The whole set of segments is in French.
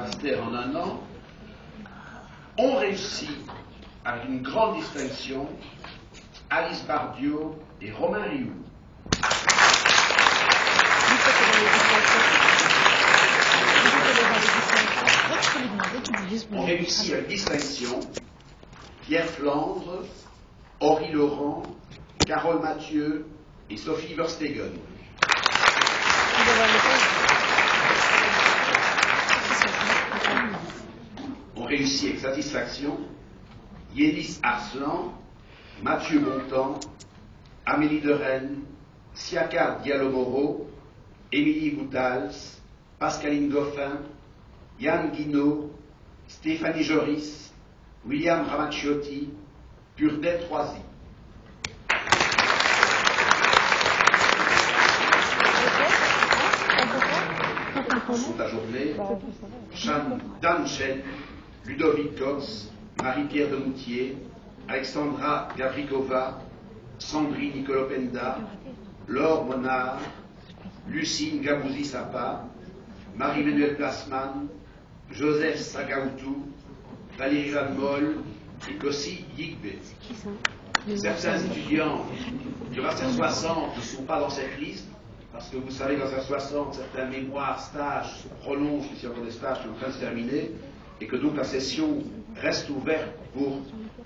master en un an, ont réussi avec une grande distinction Alice Bardio et Romain Rioux. Ont réussi avec distinction Pierre Flandre, Henri Laurent, Carole Mathieu et Sophie Verstegen. Ont réussi avec satisfaction Yélis Arslan, Mathieu Bontemps, Amélie de Rennes, Siakar Diallo-Moreau, Émilie Boutals, Pascaline Goffin, Yann Guinaud, Stéphanie Joris, William Ramacciotti, Purdey Troisi. Sont ajournés Dan Chen, Ludovic Cox, Marie-Pierre de Moutier, Alexandra Gavrikova, Sandrine Nicolopenda, Laure Monard, Lucine Gabouzi-Sapa, Marie-Ménuel Plasman, Joseph Sagaoutou, Valérie Van Moll et Kossi Yigbe. Certains étudiants du master 60 ne sont pas dans cette liste, parce que vous savez, dans master 60, certains mémoires, stages se prolongent, ici encore des stages qui sont en train de se terminer, et que donc la session reste ouverte pour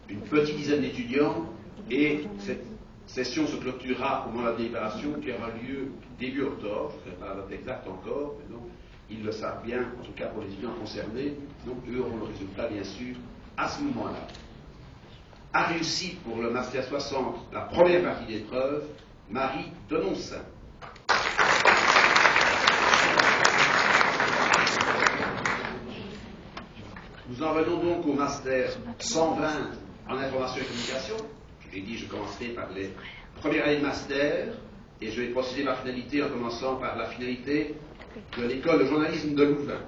une petite dizaine d'étudiants, et cette session se clôturera au moment de la délibération qui aura lieu début octobre, je ne sais pas la date exacte encore, mais donc ils le savent bien, en tout cas pour les étudiants concernés, donc eux auront le résultat bien sûr à ce moment-là. A réussi pour le master 60 la première partie d'épreuve, Marie Denoncin. Nous en venons donc au master 120 en information et communication. Je l'ai dit, je commencerai par les premières années de master et je vais procéder par finalité en commençant par la finalité de l'école de journalisme de Louvain.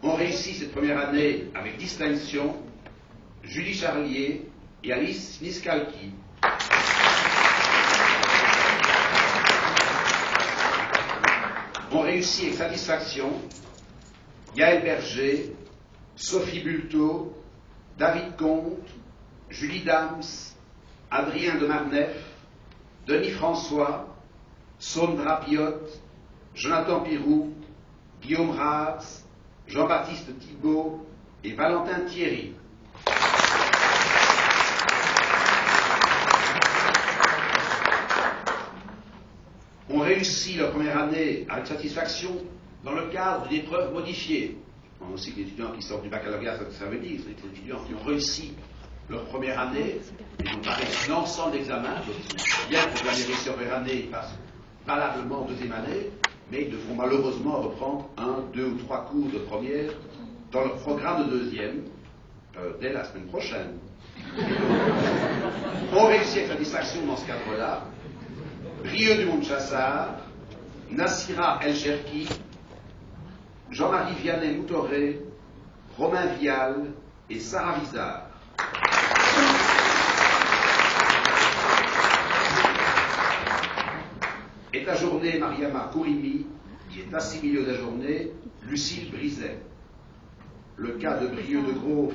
On réussit cette première année avec distinction Julie Charlier et Alice Niskalki. On réussit avec satisfaction Yaël Berger, Sophie Bulto, David Comte, Julie Dams, Adrien de Marnef, Denis François, Sondra Piotte, Jonathan Pirou, Guillaume Ratz, Jean-Baptiste Thibault et Valentin Thierry. On réussit la première année avec satisfaction dans le cadre d'une épreuve modifiée. On a aussi des étudiants qui sortent du baccalauréat, ça veut dire, c'est des étudiants qui ont réussi leur première année, ils n'ont pas réussi l'ensemble d'examens, donc ils sont bien pour gagner réussi leur première année, ils passent valablement en deuxième année, mais ils devront malheureusement reprendre 1, 2 ou 3 cours de première dans leur programme de deuxième dès la semaine prochaine. On réussit avec satisfaction dans ce cadre-là Brieux du Montchassard, Nassira El Cherki, Jean-Marie Vianney Moutoré, Romain Vial et Sarah Vizard. Est ajournée Mariama Kourimi, qui est assimilée aux ajournées Lucille Brizet. Le cas de Brieux de Grove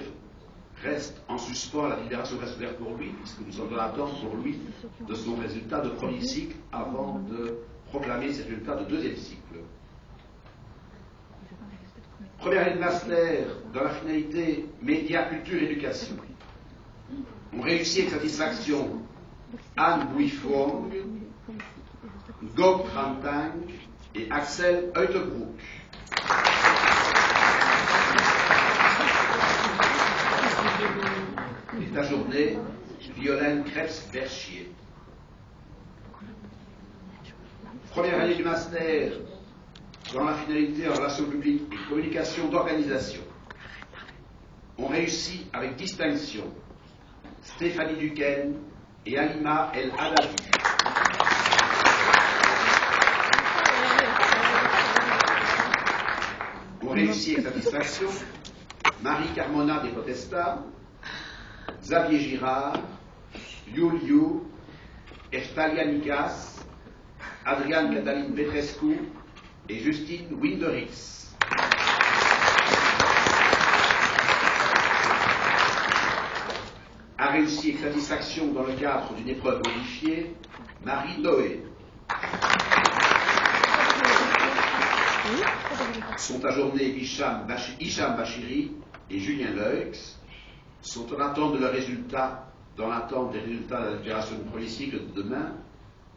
reste en suspens, la délibération reste ouverte pour lui, puisque nous sommes dans l'attente pour lui de son résultat de premier cycle avant de proclamer ses résultats de deuxième cycle. Première année de master dans la finalité médias, culture, éducation. On réussit avec satisfaction Anne Bouifong, Gog Rantang et Axel Heutebroek. Est ajournée Violaine Krebs-Berchier. Première année du master dans la finalité en relations publiques et communication d'organisation. On réussit avec distinction Stéphanie Duquesne et Alima El Hadavi. On réussit avec satisfaction Marie Carmona des Potestas, Xavier Girard, Liu Liu, Eftalia Nikas, Adriane Cataline Petrescu et Justine Winderis. réussi avec satisfaction dans le cadre d'une épreuve modifiée, Marie Noé. Sont ajournés Hicham Bachiri et Julien Leux, sont en attente de leurs résultats, dans l'attente des résultats de la déclaration de policier de demain,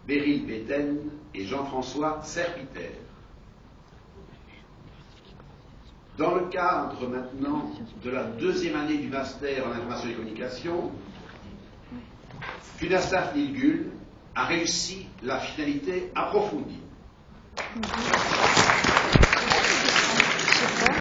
Beryl Béten et Jean-François Serpiter. Dans le cadre maintenant de la deuxième année du master en information et communication, Funasaf Nilgul a réussi la finalité approfondie.